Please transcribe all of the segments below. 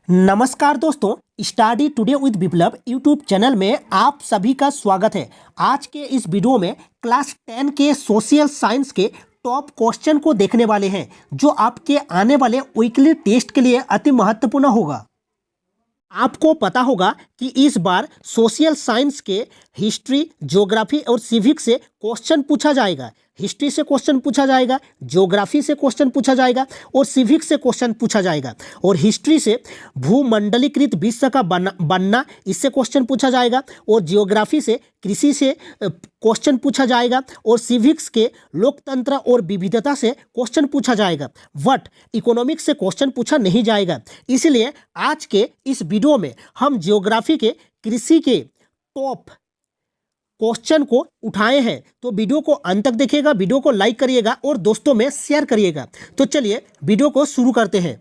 नमस्कार दोस्तों, study today with Viplav YouTube channel में आप सभी का स्वागत है। आज के इस वीडियो में क्लास 10 के सोशल साइंस के टॉप क्वेश्चन को देखने वाले हैं, जो आपके आने वाले वीकली टेस्ट के लिए अति महत्वपूर्ण होगा। आपको पता होगा कि इस बार सोशल साइंस के हिस्ट्री, ज्योग्राफी और सिविक्स से क्वेश्चन पूछा जाएगा। हिस्ट्री से क्वेश्चन पूछा जाएगा, ज्योग्राफी से क्वेश्चन पूछा जाएगा और सिविक्स से क्वेश्चन पूछा जाएगा। और हिस्ट्री से भूमंडलीकृत विश्व का बनना, इससे क्वेश्चन पूछा जाएगा। और ज्योग्राफी से कृषि से क्वेश्चन पूछा जाएगा। और सिविक्स के लोकतंत्र और विविधता से क्वेश्चन पूछा जाएगा। बट इकोनॉमिक्स से क्वेश्चन पूछा नहीं जाएगा। इसलिए आज के इस वीडियो में हम ज्योग्राफी के, कृषि के टॉप क्वेश्चन को उठाए हैं। तो वीडियो को अंत तक देखिएगा, वीडियो को लाइक करिएगा और दोस्तों में शेयर करिएगा। तो चलिए वीडियो को शुरू करते हैं।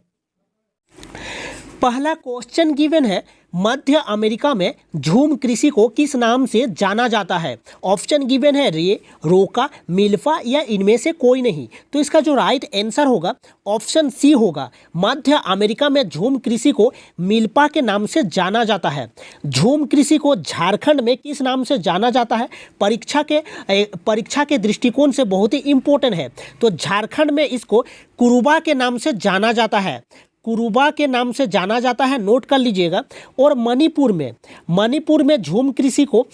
पहला क्वेश्चन गिवन है, मध्य अमेरिका में झूम कृषि को किस नाम से जाना जाता है? ऑप्शन गिवन है रे, रोका, मिल्फा या इनमें से कोई नहीं। तो इसका जो राइट आंसर होगा ऑप्शन सी होगा। मध्य अमेरिका में झूम कृषि को मिल्फा के नाम से जाना जाता है। झूम कृषि को झारखंड में किस नाम से जाना जाता है? परीक्षा के दृष्टिकोण से बहुत ही इंपॉर्टेंट है। तो झारखंड में इसको कुरुबा के नाम से जाना जाता है। कुरुबा के नाम से जाना जाता है, नोट कर लीजिएगा। और मणिपुर में झूम कृषि को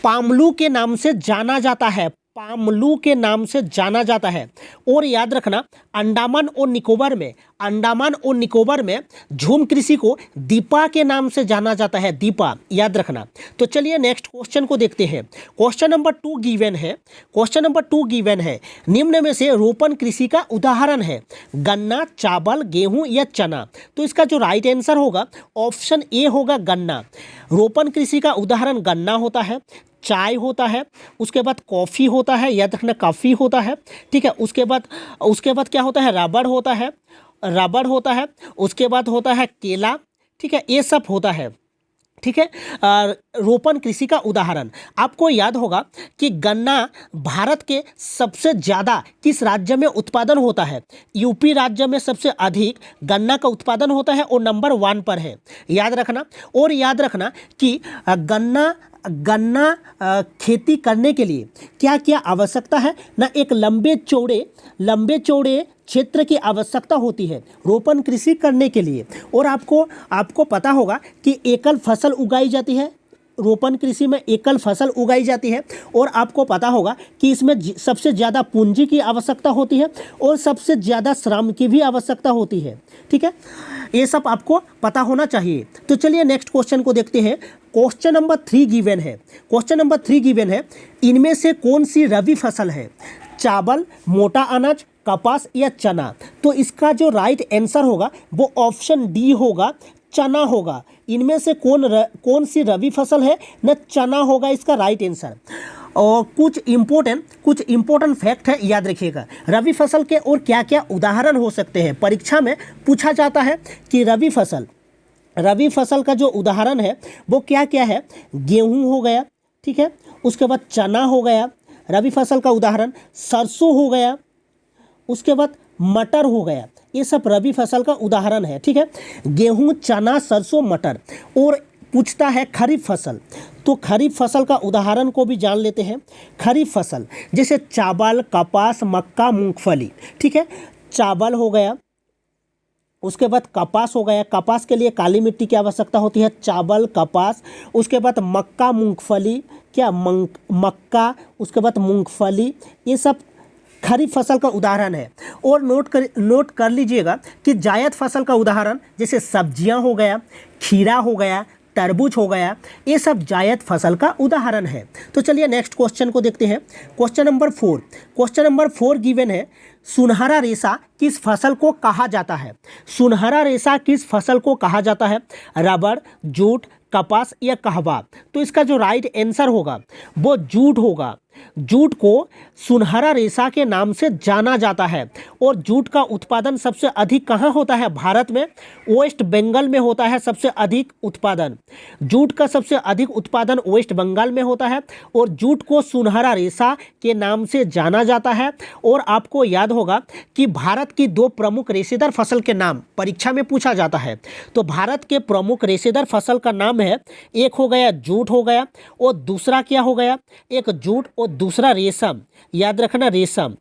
पामलू के नाम से जाना जाता है। पामलू के नाम से जाना जाता है। और याद रखना, अंडमान और निकोबार में झूम कृषि को दीपा के नाम से जाना जाता है। दीपा, याद रखना। तो चलिए नेक्स्ट क्वेश्चन को देखते हैं। क्वेश्चन नंबर 2 गिवन है, निम्न में से रोपण कृषि का उदाहरण है? गन्ना, चावल, गेहूं या चना? तो इसका जो राइट आंसर होगा ऑप्शन ए होगा, गन्ना। रोपण कृषि का उदाहरण गन्ना होता है, चाय होता है, उसके बाद कॉफ़ी होता है, याद रखना कॉफ़ी होता है, ठीक है। उसके बाद क्या होता है? रबड़ होता है। उसके बाद होता है केला, ठीक है। ये सब होता है, ठीक है। रोपण कृषि का उदाहरण आपको याद होगा कि गन्ना भारत के सबसे ज़्यादा किस राज्य में उत्पादन होता है? यूपी राज्य में सबसे अधिक गन्ना का उत्पादन होता है और नंबर 1 पर है, याद रखना। और याद रखना कि गन्ना खेती करने के लिए क्या क्या आवश्यकता है ना? एक लंबे चौड़े क्षेत्र की आवश्यकता होती है रोपण कृषि करने के लिए। और आपको पता होगा कि एकल फसल उगाई जाती है। रोपण कृषि में एकल फसल उगाई जाती है। और आपको पता होगा कि इसमें सबसे ज़्यादा पूंजी की आवश्यकता होती है और सबसे ज़्यादा श्रम की भी आवश्यकता होती है, ठीक है। ये सब आपको पता होना चाहिए। तो चलिए नेक्स्ट क्वेश्चन को देखते हैं। क्वेश्चन नंबर 3 गिवन है, इनमें से कौन सी रबी फसल है? चावल, मोटा अनाज, कपास या चना? तो इसका जो राइट आंसर होगा वो ऑप्शन डी होगा, चना होगा। इनमें से कौन सी रबी फसल है ना? चना होगा इसका राइट आंसर। और कुछ इम्पोर्टेंट फैक्ट है, याद रखिएगा। रबी फसल के और क्या क्या उदाहरण हो सकते हैं? परीक्षा में पूछा जाता है कि रबी फसल का जो उदाहरण है वो क्या क्या है? गेहूं हो गया, ठीक है। उसके बाद चना हो गया, रबी फसल का उदाहरण सरसों हो गया, उसके बाद मटर हो गया। ये सब रबी फसल का उदाहरण है, ठीक है। गेहूं, चना, सरसों, मटर। और पूछता है खरीफ फसल, तो खरीफ फसल का उदाहरण को भी जान लेते हैं। खरीफ फसल जैसे चावल, कपास, मक्का, मूंगफली, ठीक है। चावल हो गया, उसके बाद कपास हो गया। कपास के लिए काली मिट्टी की आवश्यकता होती है। चावल, कपास, उसके बाद मक्का, मूंगफली, मक्का, उसके बाद मूंगफली, ये सब खरीफ फसल का उदाहरण है। और नोट कर लीजिएगा कि जायद फसल का उदाहरण जैसे सब्जियां हो गया, खीरा हो गया, तरबूज हो गया, ये सब जायद फसल का उदाहरण है। तो चलिए नेक्स्ट क्वेश्चन को देखते हैं। क्वेश्चन नंबर 4 गिवन है, सुनहरा रेशा किस फसल को कहा जाता है? सुनहरा रेशा किस फसल को कहा जाता है? रबड़, जूट, कपास या कहवा? तो इसका जो राइट आंसर होगा वो जूट होगा। जूट को सुनहरा रेशा के नाम से जाना जाता है। और जूट का उत्पादन सबसे अधिक कहाँ होता है? भारत में वेस्ट बंगाल में होता है सबसे अधिक उत्पादन। जूट का सबसे अधिक उत्पादन वेस्ट बंगाल में होता है और जूट को सुनहरा रेशा के नाम से जाना जाता है। और आपको याद होगा कि भारत की दो प्रमुख रेशेदार फसल के नाम परीक्षा में पूछा जाता है। तो भारत के प्रमुख रेशेदार फसल का नाम है, एक हो गया जूट हो गया और दूसरा क्या हो गया? एक जूट और दूसरा रेशम। याद रखना रेशम।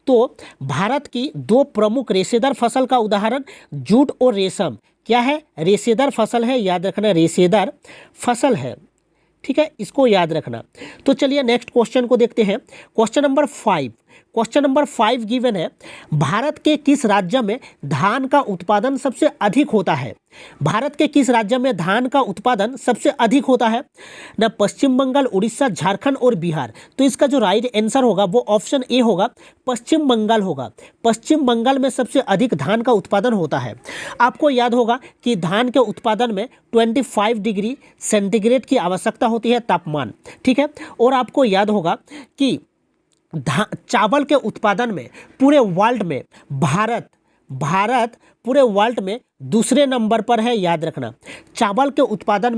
तो भारत की दो प्रमुख रेशेदार फसल का उदाहरण जूट और रेशम क्या है? रेशेदार फसल है। याद रखना रेशेदार फसल है। ठीक है, इसको याद रखना। तो चलिए नेक्स्ट क्वेश्चन को देखते हैं। Question number 5। Question number 5 given है, भारत के किस राज्य में धान का उत्पादन सबसे अधिक होता है? भारत के किस राज्य में धान का उत्पादन सबसे अधिक होता है? ना पश्चिम बंगाल, उड़ीसा, झारखंड और बिहार। तो इसका जो राइट आंसर होगा वो ऑप्शन ए होगा, पश्चिम बंगाल होगा। पश्चिम बंगाल में सबसे अधिक धान का उत्पादन होता है। आपको याद होगा कि धान के उत्पादन में 25 डिग्री सेंटीग्रेड की आवश्यकता होती है तापमान। ठीक है, और आपको याद होगा कि चावल के उत्पादन में पूरे वर्ल्ड में भारत पूरे वर्ल्ड में दूसरे नंबर पर है। याद रखना, चावल के उत्पादन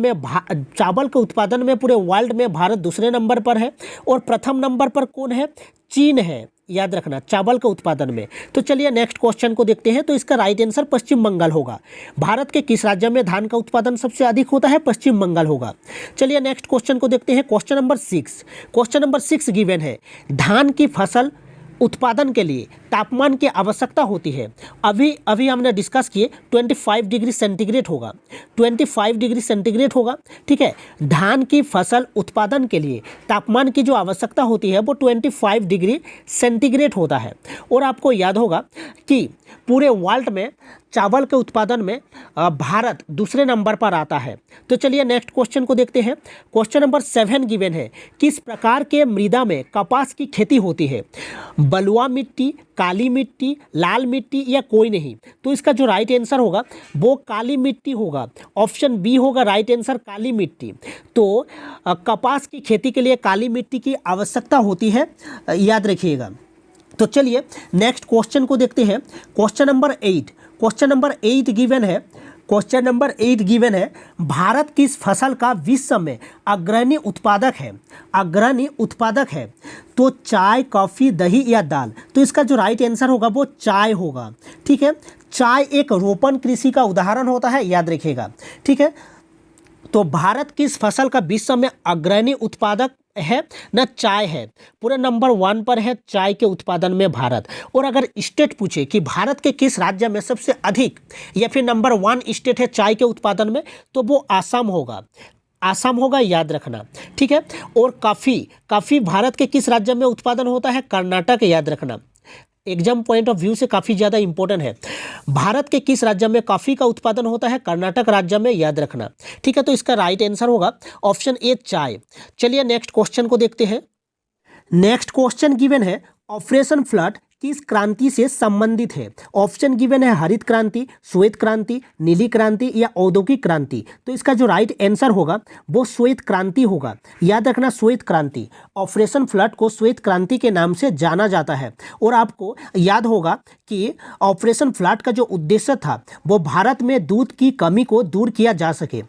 में पूरे वर्ल्ड में भारत दूसरे नंबर पर है और प्रथम नंबर पर कौन है? चीन है। याद रखना, चावल के उत्पादन में। तो चलिए नेक्स्ट क्वेश्चन को देखते हैं। तो इसका राइट आंसर पश्चिम बंगाल होगा। भारत के किस राज्य में धान का उत्पादन सबसे अधिक होता है? पश्चिम बंगाल होगा। चलिए नेक्स्ट क्वेश्चन को देखते हैं। Question number 6। Question number 6 given है, धान की फसल उत्पादन के लिए तापमान की आवश्यकता होती है। अभी हमने डिस्कस किए 25 डिग्री सेंटीग्रेड होगा, 25 डिग्री सेंटीग्रेड होगा। ठीक है, धान की फसल उत्पादन के लिए तापमान की जो आवश्यकता होती है वो 25 डिग्री सेंटीग्रेड होता है। और आपको याद होगा कि पूरे वर्ल्ड में चावल के उत्पादन में भारत दूसरे नंबर पर आता है। तो चलिए नेक्स्ट क्वेश्चन को देखते हैं। क्वेश्चन नंबर 7 गिवन है, किस प्रकार के मृदा में कपास की खेती होती है? बलुआ मिट्टी, काली मिट्टी, लाल मिट्टी या कोई नहीं? तो इसका जो राइट आंसर होगा वो काली मिट्टी होगा। ऑप्शन बी होगा राइट आंसर, काली मिट्टी। तो कपास की खेती के लिए काली मिट्टी की आवश्यकता होती है, याद रखिएगा। तो चलिए नेक्स्ट क्वेश्चन को देखते हैं। Question number 8। Question number 8 given है, क्वेश्चन नंबर 8 गिवन है, भारत किस फसल का विश्व में अग्रणी उत्पादक है? अग्रणी उत्पादक है। तो चाय, कॉफ़ी, दही या दाल? तो इसका जो राइट आंसर होगा वो चाय होगा। ठीक है, चाय एक रोपण कृषि का उदाहरण होता है, याद रखिएगा। ठीक है, तो भारत किस फसल का विश्व में अग्रणी उत्पादक है? ना चाय है। पूरे नंबर 1 पर है चाय के उत्पादन में भारत। और अगर स्टेट पूछे कि भारत के किस राज्य में सबसे अधिक या फिर नंबर 1 स्टेट है चाय के उत्पादन में, तो वो आसाम होगा। आसाम होगा, याद रखना। ठीक है, और कॉफ़ी भारत के किस राज्य में उत्पादन होता है? कर्नाटक, याद रखना। एग्जाम पॉइंट ऑफ व्यू से काफ़ी ज़्यादा इंपॉर्टेंट है। भारत के किस राज्य में कॉफ़ी का उत्पादन होता है? कर्नाटक राज्य में, याद रखना। ठीक है, तो इसका राइट आंसर होगा ऑप्शन ए चाय। चलिए नेक्स्ट क्वेश्चन को देखते हैं। नेक्स्ट क्वेश्चन गिवन है, ऑपरेशन फ्लड किस क्रांति से संबंधित है? ऑप्शन गिवन है हरित क्रांति, श्वेत क्रांति, नीली क्रांति या औद्योगिक क्रांति? तो इसका जो राइट आंसर होगा वो श्वेत क्रांति होगा। याद रखना, श्वेत क्रांति। ऑपरेशन फ्लड को श्वेत क्रांति के नाम से जाना जाता है। और आपको याद होगा कि ऑपरेशन फ्लड का जो उद्देश्य था वो भारत में दूध की कमी को दूर किया जा सके।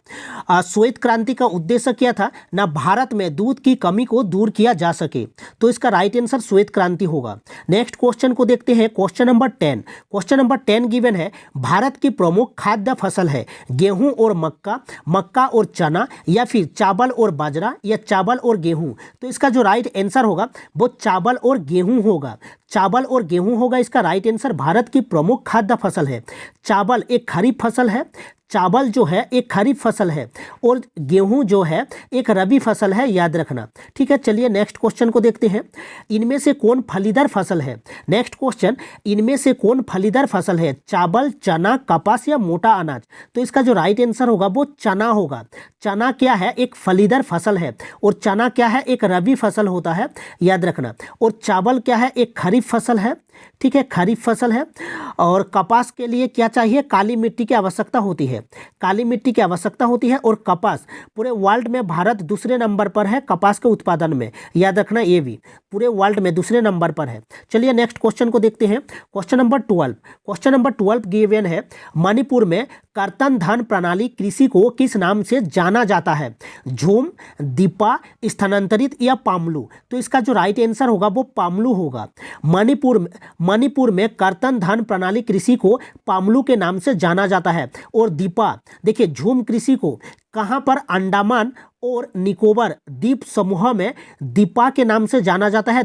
श्वेत क्रांति का उद्देश्य क्या था? ना भारत में दूध की कमी को दूर किया जा सके। तो इसका राइट आंसर श्वेत क्रांति होगा। नेक्स्ट क्वेश्चन को देखते हैं। Question number 10। Question number 10 given है, भारत की प्रमुख खाद्य फसल है गेहूं और मक्का और चना या फिर चावल और बाजरा या चावल और गेहूं? तो इसका जो राइट आंसर होगा वो चावल और गेहूं होगा। चावल और गेहूं होगा इसका राइट आंसर। भारत की प्रमुख खाद्य फसल है। चावल एक खरीफ फसल है, चावल जो है एक खरीफ फसल है और गेहूं जो है एक रबी फसल है, याद रखना। ठीक है, चलिए नेक्स्ट क्वेश्चन को देखते हैं। इनमें से कौन फलीदार फसल है? नेक्स्ट क्वेश्चन, इनमें से कौन फलीदार फसल है? चावल, चना, कपास या मोटा अनाज? तो इसका जो राइट आंसर होगा वो चना होगा। चना क्या है? एक फलीदार फसल है। और चना क्या है? एक रबी फसल होता है, याद रखना। और चावल क्या है? एक खरीफ फसल है। ठीक है, खरीफ फसल है। और कपास के लिए क्या चाहिए? काली मिट्टी की आवश्यकता होती है। काली मिट्टी की आवश्यकता होती है। और कपास, पूरे वर्ल्ड में भारत दूसरे नंबर पर है कपास के उत्पादन में, याद रखना ये भी पूरे वर्ल्ड में दूसरे नंबर पर है। चलिए नेक्स्ट क्वेश्चन को देखते हैं। Question number 12, question number 12 given है, मणिपुर में कर्तन धन प्रणाली कृषि को किस नाम से जाना जाता है? झूम, दीपा, स्थानांतरित या पामलू? तो इसका जो राइट आंसर होगा वो पामलू होगा। मणिपुर में कर्तन धन प्रणाली कृषि को पामलू के नाम से जाना जाता है। और दीपा, देखिए झूम कृषि को कहाँ पर, अंडमान और निकोबार द्वीप समूह में दीपा के नाम से जाना जाता है,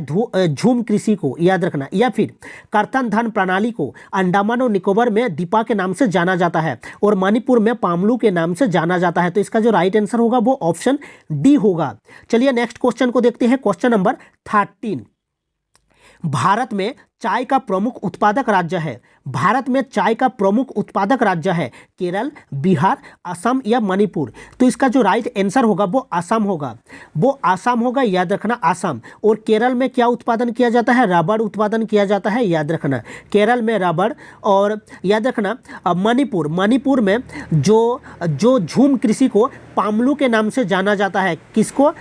झूम कृषि को, याद रखना। या फिर कर्तन धन प्रणाली को अंडमान और निकोबार में दीपा के नाम से जाना जाता है और मणिपुर में पामलू के नाम से जाना जाता है। तो इसका जो राइट आंसर होगा वो ऑप्शन डी होगा। चलिए नेक्स्ट क्वेश्चन को देखते हैं। क्वेश्चन नंबर 13, भारत में चाय का प्रमुख उत्पादक राज्य है। भारत में चाय का प्रमुख उत्पादक राज्य है केरल, बिहार, असम या मणिपुर? तो इसका जो राइट आंसर होगा वो असम होगा, वो असम होगा, याद रखना असम। और केरल में क्या उत्पादन किया जाता है? रबड़ उत्पादन किया जाता है, याद रखना केरल में रबड़। और याद रखना मणिपुर में जो झूम कृषि को पामलू के नाम से जाना जाता है, किसको?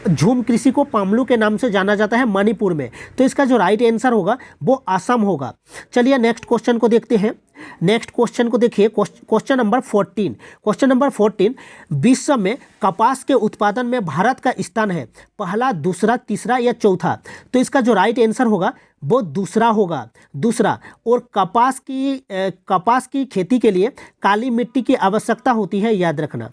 झूम कृषि को पामलू के नाम से जाना जाता है मणिपुर में। तो इसका जो राइट आंसर होगा वो असम होगा। चलिए नेक्स्ट क्वेश्चन को देखते हैं। नेक्स्ट क्वेश्चन को देखिए, क्वेश्चन नंबर 14। क्वेश्चन नंबर 14, विश्व में कपास के उत्पादन में भारत का स्थान है, पहला, दूसरा, तीसरा या चौथा? तो इसका जो राइट आंसर होगा वो दूसरा होगा, दूसरा। और कपास की खेती के लिए काली मिट्टी की आवश्यकता होती है, याद रखना।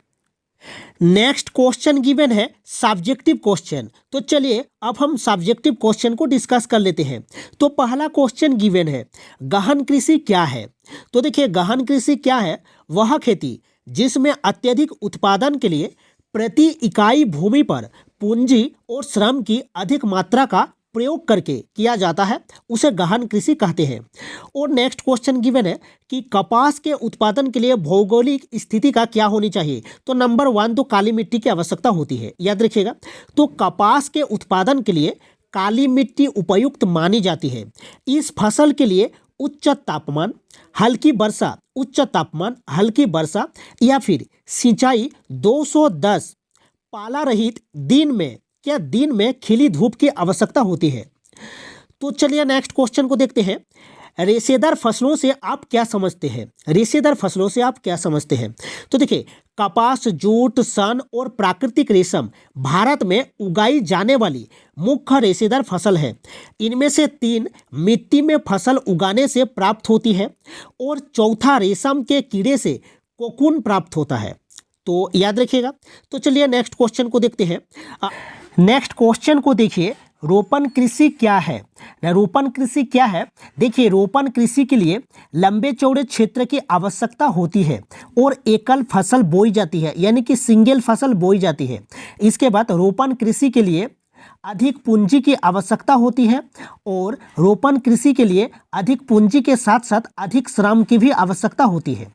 नेक्स्ट क्वेश्चन गिवन है सब्जेक्टिव क्वेश्चन। तो चलिए अब हम सब्जेक्टिव क्वेश्चन को डिस्कस कर लेते हैं। तो पहला क्वेश्चन गिवन है, गहन कृषि क्या है? तो देखिए गहन कृषि क्या है? वह खेती जिसमें अत्यधिक उत्पादन के लिए प्रति इकाई भूमि पर पूंजी और श्रम की अधिक मात्रा का प्रयोग करके किया जाता है, उसे गहन कृषि कहते हैं। और नेक्स्ट क्वेश्चन गिवन है कि कपास के उत्पादन के लिए भौगोलिक स्थिति का क्या होनी चाहिए? तो नंबर 1 तो काली मिट्टी की आवश्यकता होती है, याद रखिएगा। तो कपास के उत्पादन के लिए काली मिट्टी उपयुक्त मानी जाती है। इस फसल के लिए उच्च तापमान, हल्की वर्षा, उच्च तापमान, हल्की वर्षा या फिर सिंचाई 210 पाला रहित दिन में खिली धूप की आवश्यकता होती है। तो चलिए नेक्स्ट क्वेश्चन को देखते हैं। रेशेदार फसलों से आप क्या समझते हैं? रेशेदार फसलों से आप क्या समझते हैं? तो देखिए कपास, जूट, सन और प्राकृतिक रेशम भारत में उगाई जाने वाली मुख्य रेशेदार फसल है। इनमें से 3 मिट्टी में फसल उगाने से प्राप्त होती है और चौथा रेशम के कीड़े से कोकून प्राप्त होता है। तो याद रखिएगा। तो चलिए नेक्स्ट क्वेश्चन को देखते हैं। नेक्स्ट क्वेश्चन को देखिए, रोपण कृषि क्या है? रोपण कृषि क्या है? देखिए रोपण कृषि के लिए लंबे चौड़े क्षेत्र की आवश्यकता होती है और एकल फसल बोई जाती है, यानी कि सिंगल फसल बोई जाती है। इसके बाद रोपण कृषि के लिए अधिक पूंजी की आवश्यकता होती है और रोपण कृषि के लिए अधिक पूंजी के साथ साथ अधिक श्रम की भी आवश्यकता होती है।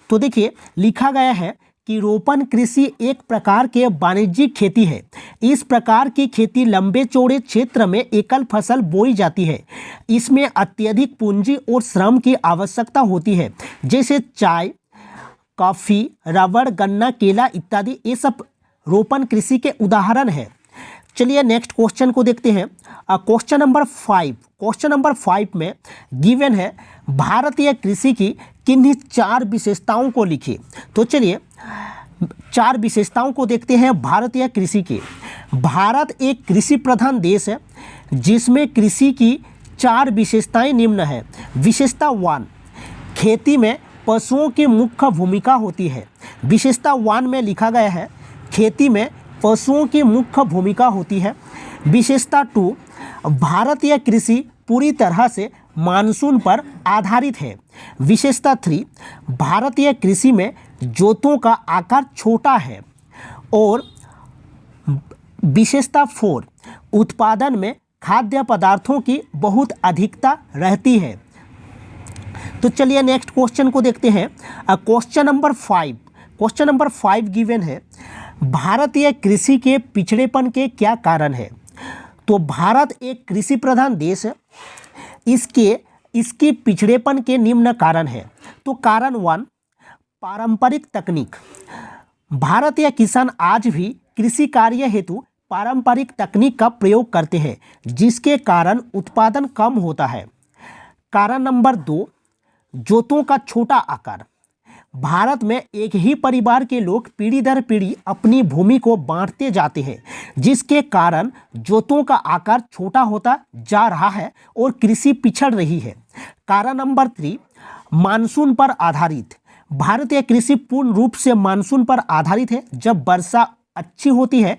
तो देखिए लिखा गया है कि रोपण कृषि एक प्रकार के वाणिज्यिक खेती है। इस प्रकार की खेती लंबे चौड़े क्षेत्र में एकल फसल बोई जाती है। इसमें अत्यधिक पूंजी और श्रम की आवश्यकता होती है, जैसे चाय, कॉफ़ी, रबड़, गन्ना, केला इत्यादि। ये सब रोपण कृषि के उदाहरण हैं। चलिए नेक्स्ट क्वेश्चन को देखते हैं। Question number 5। क्वेश्चन नंबर 5 में गिवन है, भारतीय कृषि की किन्हीं 4 विशेषताओं को लिखिए। तो चलिए 4 विशेषताओं को देखते हैं भारतीय कृषि के। भारत एक कृषि प्रधान देश है जिसमें कृषि की 4 विशेषताएं निम्न है। विशेषता 1, खेती में पशुओं की मुख्य भूमिका होती है। विशेषता 1 में लिखा गया है, खेती में पशुओं की मुख्य भूमिका होती है। विशेषता 2, भारतीय कृषि पूरी तरह से मानसून पर आधारित है। विशेषता 3, भारतीय कृषि में जोतों का आकार छोटा है। और विशेषता 4, उत्पादन में खाद्य पदार्थों की बहुत अधिकता रहती है। तो चलिए नेक्स्ट क्वेश्चन को देखते हैं। Question number 5। Question number 5 given है, भारतीय कृषि के पिछड़ेपन के क्या कारण है? तो भारत एक कृषि प्रधान देश है, इसके पिछड़ेपन के निम्न कारण है। तो कारण 1, पारंपरिक तकनीक। भारतीय किसान आज भी कृषि कार्य हेतु पारंपरिक तकनीक का प्रयोग करते हैं, जिसके कारण उत्पादन कम होता है। कारण नंबर 2, जोतों का छोटा आकार। भारत में एक ही परिवार के लोग पीढ़ी दर पीढ़ी अपनी भूमि को बांटते जाते हैं, जिसके कारण जोतों का आकार छोटा होता जा रहा है और कृषि पिछड़ रही है। कारण नंबर 3, मानसून पर आधारित। भारतीय कृषि पूर्ण रूप से मानसून पर आधारित है। जब वर्षा अच्छी होती है,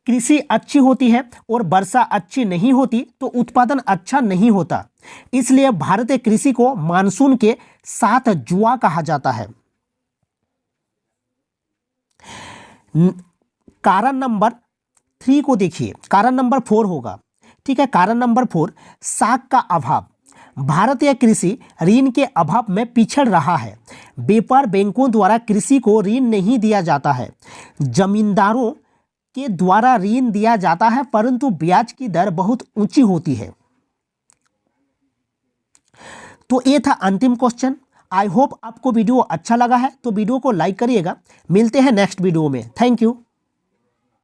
कृषि अच्छी होती है और वर्षा अच्छी नहीं होती तो उत्पादन अच्छा नहीं होता। इसलिए भारतीय कृषि को मानसून के साथ जुआ कहा जाता है। कारण नंबर 3 को देखिए, कारण नंबर 4 होगा। ठीक है, कारण नंबर 4, साख का अभाव। भारतीय कृषि ऋण के अभाव में पिछड़ रहा है। व्यापार बैंकों द्वारा कृषि को ऋण नहीं दिया जाता है। जमींदारों के द्वारा ऋण दिया जाता है, परंतु ब्याज की दर बहुत ऊंची होती है। तो ये था अंतिम क्वेश्चन। आई होप आपको वीडियो अच्छा लगा है तो वीडियो को लाइक करिएगा। मिलते हैं नेक्स्ट वीडियो में। Thank you.